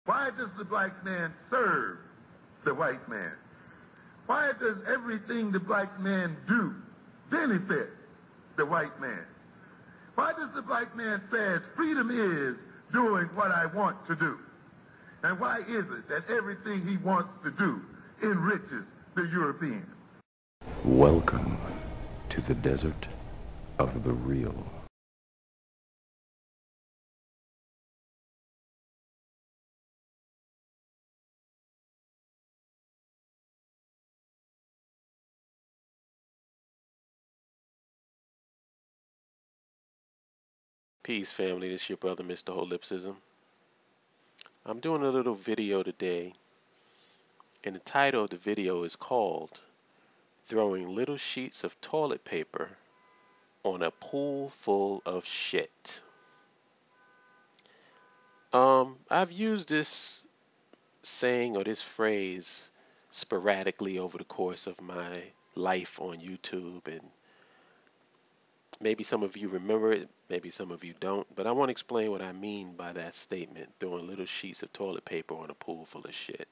Why does the black man serve the white man? Why does everything the black man do benefit the white man? Why does the black man say freedom is doing what I want to do? And why is it that everything he wants to do enriches the European? Welcome to the desert of the real. Peace, family. This is your brother, Mr. Holipsism. I'm doing a little video today, and the title of the video is called Throwing Little Sheets of Toilet Paper on a Pool Full of Shit. I've used this saying or this phrase sporadically over the course of my life on YouTube, and maybe some of you remember it, maybe some of you don't, but I want to explain what I mean by that statement, throwing little sheets of toilet paper on a pool full of shit.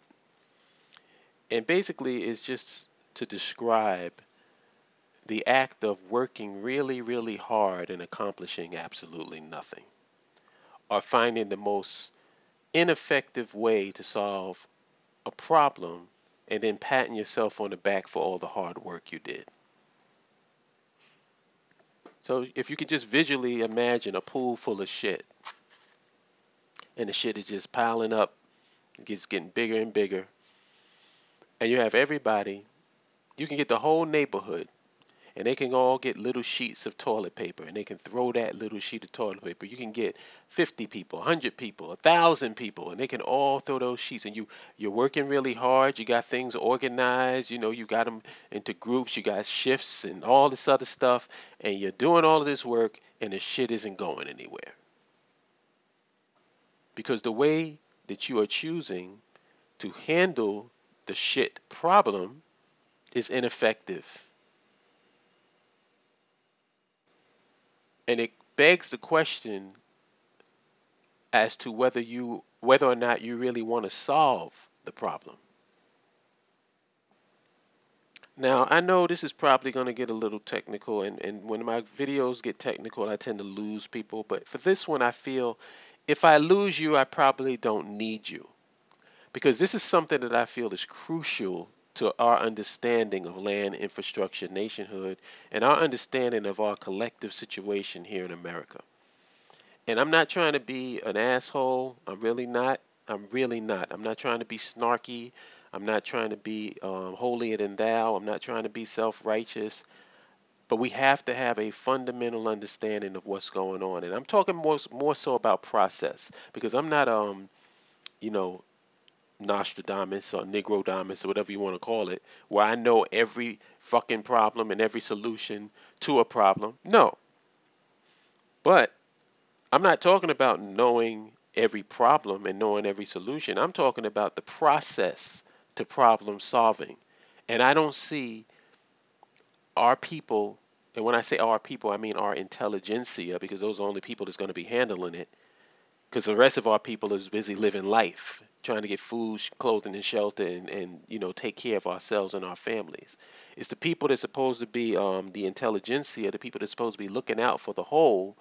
And basically, it's just to describe the act of working really, really hard and accomplishing absolutely nothing, or finding the most ineffective way to solve a problem and then patting yourself on the back for all the hard work you did. So if you could just visually imagine a pool full of shit, and the shit is just piling up, it's getting bigger and bigger, and you have everybody, you can get the whole neighborhood, and they can all get little sheets of toilet paper, and they can throw that little sheet of toilet paper. You can get 50 people, 100 people, 1,000 people, and they can all throw those sheets, and you're working really hard, you got things organized, you got them into groups, you got shifts and all this other stuff, and you're doing all of this work, and the shit isn't going anywhere. Because the way that you are choosing to handle the shit problem is ineffective. And it begs the question as to whether or not you really want to solve the problem. Now, I know this is probably going to get a little technical, and when my videos get technical, I tend to lose people. But for this one, I feel if I lose you, I probably don't need you. Because this is something that I feel is crucial to our understanding of land, infrastructure, nationhood, and our understanding of our collective situation here in America. And I'm not trying to be an asshole. I'm really not. I'm not trying to be snarky. I'm not trying to be holier than thou. I'm not trying to be self-righteous. But we have to have a fundamental understanding of what's going on. And I'm talking more so about process, because I'm not Nostradamus or Negrodamus or whatever you want to call it, where I know every fucking problem and every solution to a problem. No. But I'm not talking about knowing every problem and knowing every solution. I'm talking about the process to problem solving. And I don't see our people, and when I say our people, I mean our intelligentsia, because those are the only people that's going to be handling it. Because the rest of our people is busy living life, trying to get food, clothing, and shelter, and take care of ourselves and our families. It's the people that's supposed to be the intelligentsia, the people that's supposed to be looking out for the whole,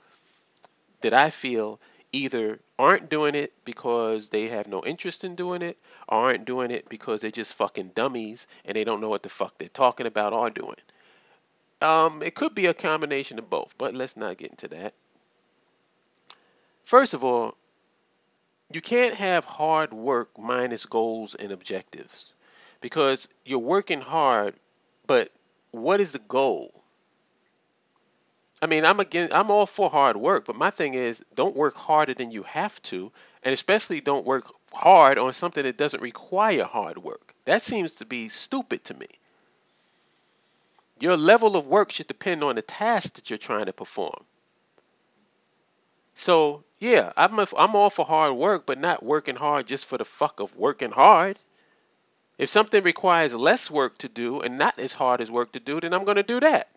that I feel either aren't doing it because they have no interest in doing it, or aren't doing it because they're just fucking dummies and they don't know what the fuck they're talking about or doing. It could be a combination of both, but let's not get into that. First of all, you can't have hard work minus goals and objectives, because you're working hard, but what is the goal? I mean, I'm all for hard work, but my thing is, don't work harder than you have to, and especially don't work hard on something that doesn't require hard work. That seems to be stupid to me. Your level of work should depend on the task that you're trying to perform. So, yeah, I'm all for hard work, but not working hard just for the fuck of working hard. If something requires less work to do and not as hard as work to do, then I'm going to do that.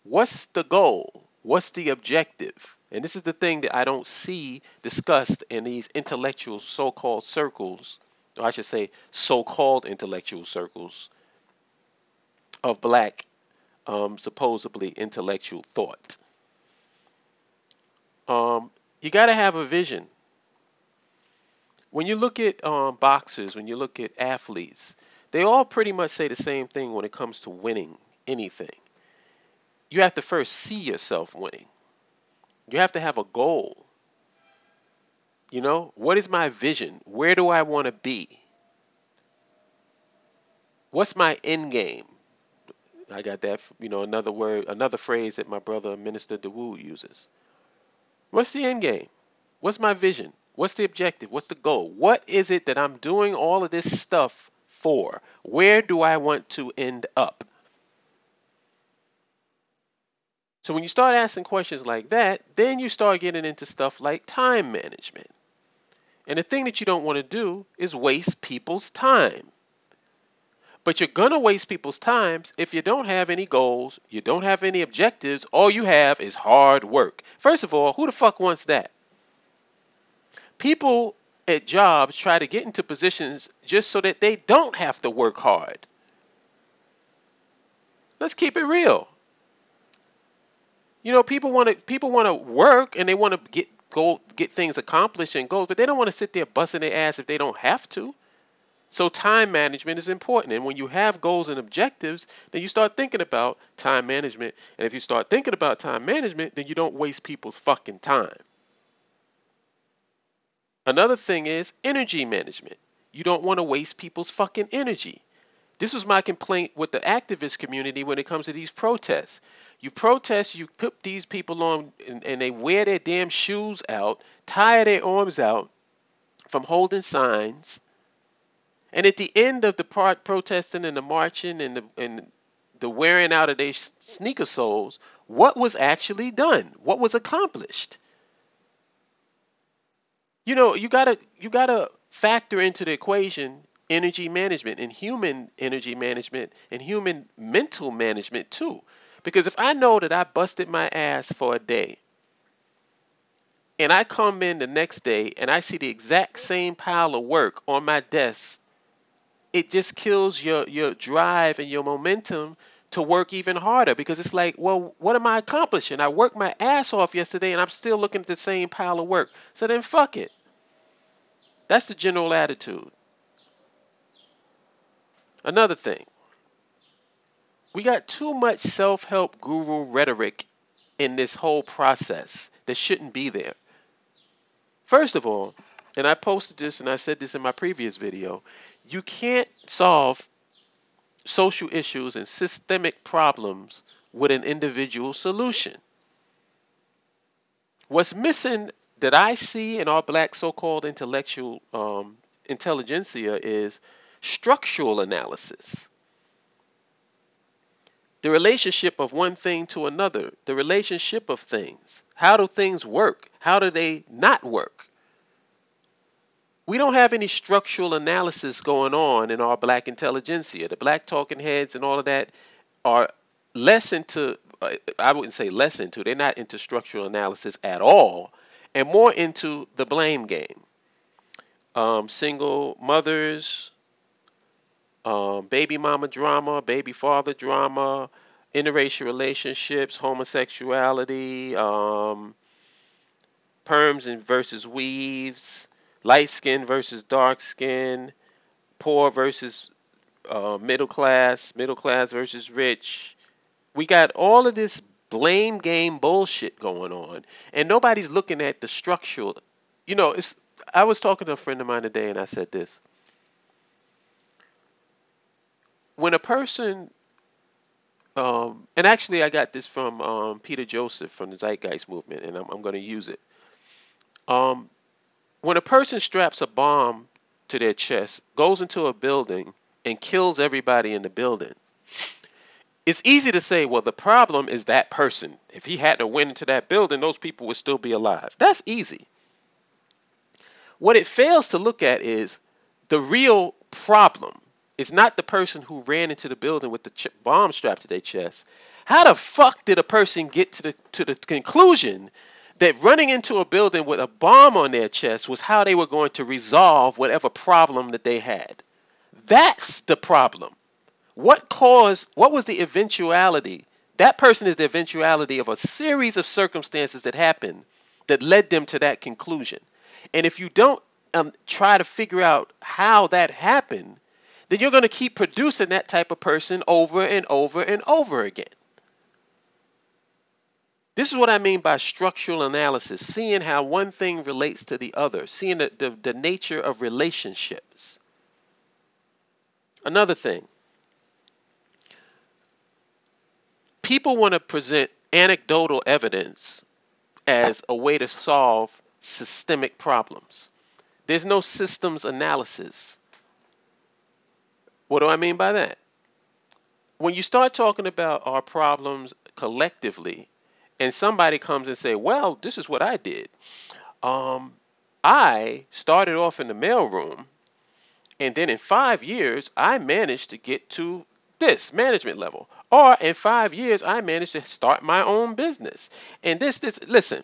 What's the goal? What's the objective? And this is the thing that I don't see discussed in these intellectual so-called circles, or I should say so-called intellectual circles of black supposedly intellectual thought. You got to have a vision. When you look at boxers, when you look at athletes, they all pretty much say the same thing when it comes to winning anything. You have to first see yourself winning. You have to have a goal. You know, what is my vision? Where do I want to be? What's my end game? I got that, another word, another phrase that my brother Minister DeWoo uses. What's the end game? What's my vision? What's the objective? What's the goal? What is it that I'm doing all of this stuff for? Where do I want to end up? So when you start asking questions like that, then you start getting into stuff like time management. And the thing that you don't want to do is waste people's time. But you're going to waste people's time if you don't have any goals, you don't have any objectives, all you have is hard work. First of all, who the fuck wants that? People at jobs try to get into positions just so that they don't have to work hard. Let's keep it real. People want to work and they want to get things accomplished and goals, but they don't want to sit there busting their ass if they don't have to. So time management is important. And when you have goals and objectives, then you start thinking about time management. And if you start thinking about time management, then you don't waste people's fucking time. Another thing is energy management. You don't want to waste people's fucking energy. This was my complaint with the activist community when it comes to these protests. You protest, you put these people on, and they wear their damn shoes out, tire their arms out from holding signs. And at the end of the protesting and the marching and the wearing out of their sneaker soles, what was actually done? What was accomplished? You gotta factor into the equation energy management and human energy management and human mental management too. Because if I know that I busted my ass for a day and I come in the next day and I see the exact same pile of work on my desk, it just kills your drive and your momentum to work even harder, because it's like, well, what am I accomplishing? I worked my ass off yesterday and I'm still looking at the same pile of work. So then fuck it. That's the general attitude. Another thing, we got too much self-help guru rhetoric in this whole process that shouldn't be there. First of all, and I posted this and I said this in my previous video, you can't solve social issues and systemic problems with an individual solution. What's missing that I see in our black so-called intellectual intelligentsia is structural analysis. The relationship of one thing to another, the relationship of things. How do things work? How do they not work? We don't have any structural analysis going on in our black intelligentsia. The black talking heads and all of that are less into, I wouldn't say less into, they're not into structural analysis at all, and more into the blame game. Single mothers, baby mama drama, baby father drama, interracial relationships, homosexuality, perms and versus weaves, light skin versus dark skin, poor versus middle class versus rich. We got all of this blame game bullshit going on, and nobody's looking at the structural. I was talking to a friend of mine today, and I said this. When a person, and actually I got this from Peter Joseph from the Zeitgeist movement, and I'm going to use it. When a person straps a bomb to their chest, goes into a building, and kills everybody in the building, it's easy to say, well, the problem is that person. If he had to went into that building, those people would still be alive. That's easy. What it fails to look at is the real problem. It's not the person who ran into the building with the bomb strapped to their chest. How the fuck did a person get to the conclusion that running into a building with a bomb on their chest was how they were going to resolve whatever problem that they had. That's the problem. What was the eventuality? That person is the eventuality of a series of circumstances that happened that led them to that conclusion. And if you don't try to figure out how that happened, then you're going to keep producing that type of person over and over and over again. This is what I mean by structural analysis, seeing how one thing relates to the other, seeing the nature of relationships. Another thing, people want to present anecdotal evidence as a way to solve systemic problems. There's no systems analysis. What do I mean by that? When you start talking about our problems collectively, and somebody comes and say, well, this is what I did. I started off in the mailroom, and then in 5 years, I managed to get to this management level. Or in 5 years, I managed to start my own business. And listen,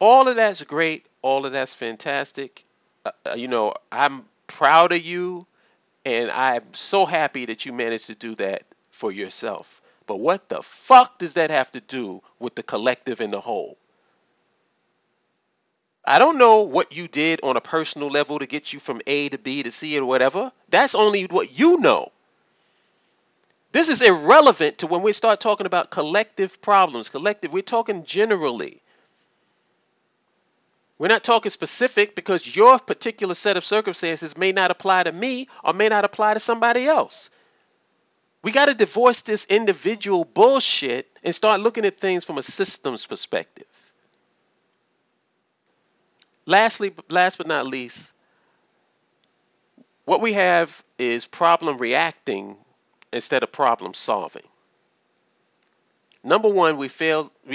all of that's great. All of that's fantastic. I'm proud of you, and I'm so happy that you managed to do that for yourself. But what the fuck does that have to do with the collective and the whole? I don't know what you did on a personal level to get you from A to B to C or whatever. That's only what you know. This is irrelevant to when we start talking about collective problems. Collective, we're talking generally. We're not talking specific because your particular set of circumstances may not apply to me or may not apply to somebody else. We got to divorce this individual bullshit and start looking at things from a systems perspective. Last but not least, what we have is problem reacting instead of problem solving. Number one, we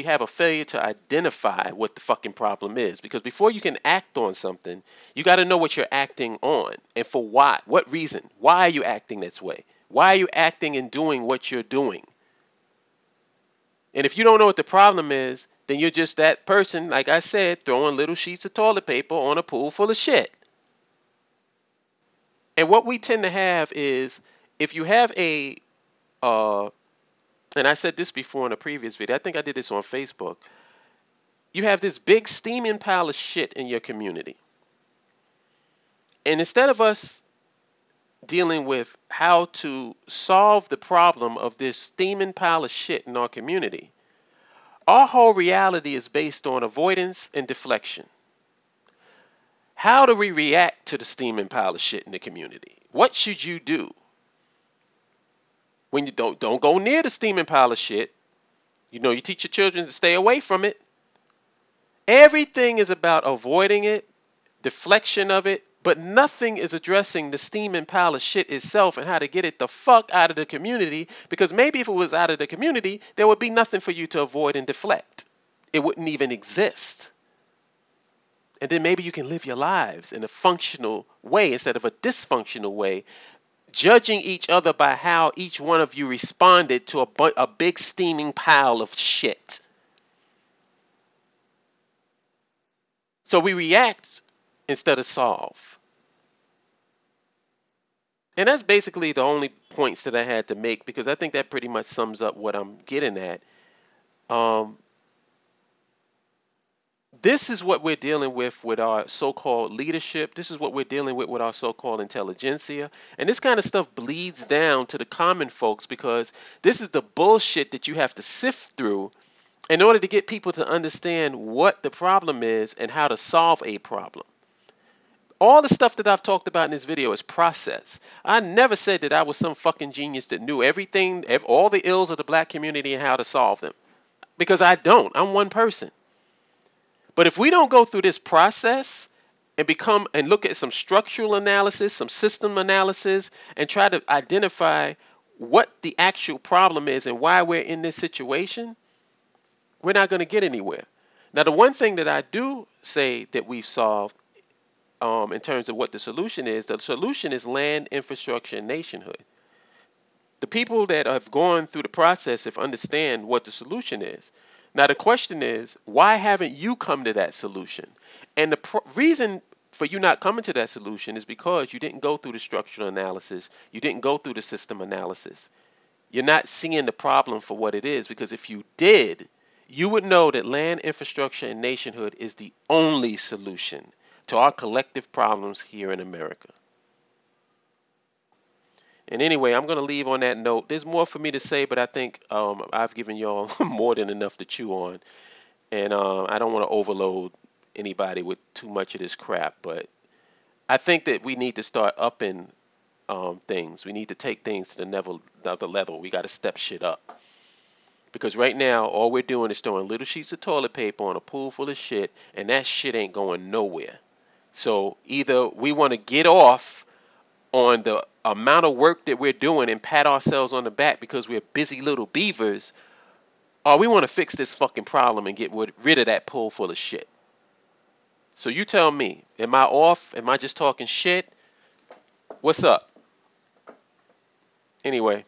have a failure to identify what the fucking problem is, because before you can act on something, you got to know what you're acting on and for why, what reason, why are you acting this way? Why are you acting and doing what you're doing? And if you don't know what the problem is, then you're just that person, like I said, throwing little sheets of toilet paper on a pool full of shit. And what we tend to have is, if you have and I said this before in a previous video, I think I did this on Facebook, you have this big steaming pile of shit in your community. And instead of us dealing with how to solve the problem of this steaming pile of shit in our community, our whole reality is based on avoidance and deflection. How do we react to the steaming pile of shit in the community? What should you do? When you don't go near the steaming pile of shit, you teach your children to stay away from it. Everything is about avoiding it, deflection of it, but nothing is addressing the steaming pile of shit itself and how to get it the fuck out of the community, because maybe if it was out of the community, there would be nothing for you to avoid and deflect. It wouldn't even exist. And then maybe you can live your lives in a functional way instead of a dysfunctional way, judging each other by how each one of you responded to a big steaming pile of shit. So we react instead of solve. And that's basically the only points that I had to make, because I think that pretty much sums up what I'm getting at. This is what we're dealing with our so-called leadership. This is what we're dealing with our so-called intelligentsia. And this kind of stuff bleeds down to the common folks, because this is the bullshit that you have to sift through in order to get people to understand what the problem is and how to solve a problem. All the stuff that I've talked about in this video is process. I never said that I was some fucking genius that knew everything, all the ills of the black community and how to solve them. Because I don't. I'm one person. But if we don't go through this process and look at some structural analysis, some system analysis, and try to identify what the actual problem is and why we're in this situation, we're not going to get anywhere. Now, the one thing that I do say that we've solved in terms of what the solution is land, infrastructure, and nationhood. The people that have gone through the process have understand what the solution is. Now the question is, why haven't you come to that solution? And the reason for you not coming to that solution is because you didn't go through the structural analysis. You didn't go through the system analysis. You're not seeing the problem for what it is, because if you did, you would know that land, infrastructure, and nationhood is the only solution to our collective problems here in America. And anyway, I'm going to leave on that note. There's more for me to say, but I think I've given y'all more than enough to chew on. And I don't want to overload anybody with too much of this crap. But I think that we need to start upping things. We need to take things to the level. We got to step shit up. Because right now, all we're doing is throwing little sheets of toilet paper on a pool full of shit, and that shit ain't going nowhere. So either we want to get off on the amount of work that we're doing and pat ourselves on the back because we're busy little beavers, or we want to fix this fucking problem and get rid of that pool full of shit. So you tell me, am I off? Am I just talking shit? What's up? Anyway,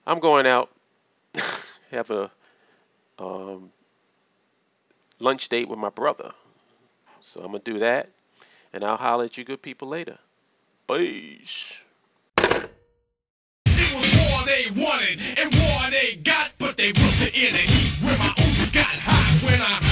I'm going out. Have a lunch date with my brother. So I'm going to do that, and I'll holler at you good people later. Peace. It was war they wanted and war they got, but they worked it in the heat where my Uzi got hot when I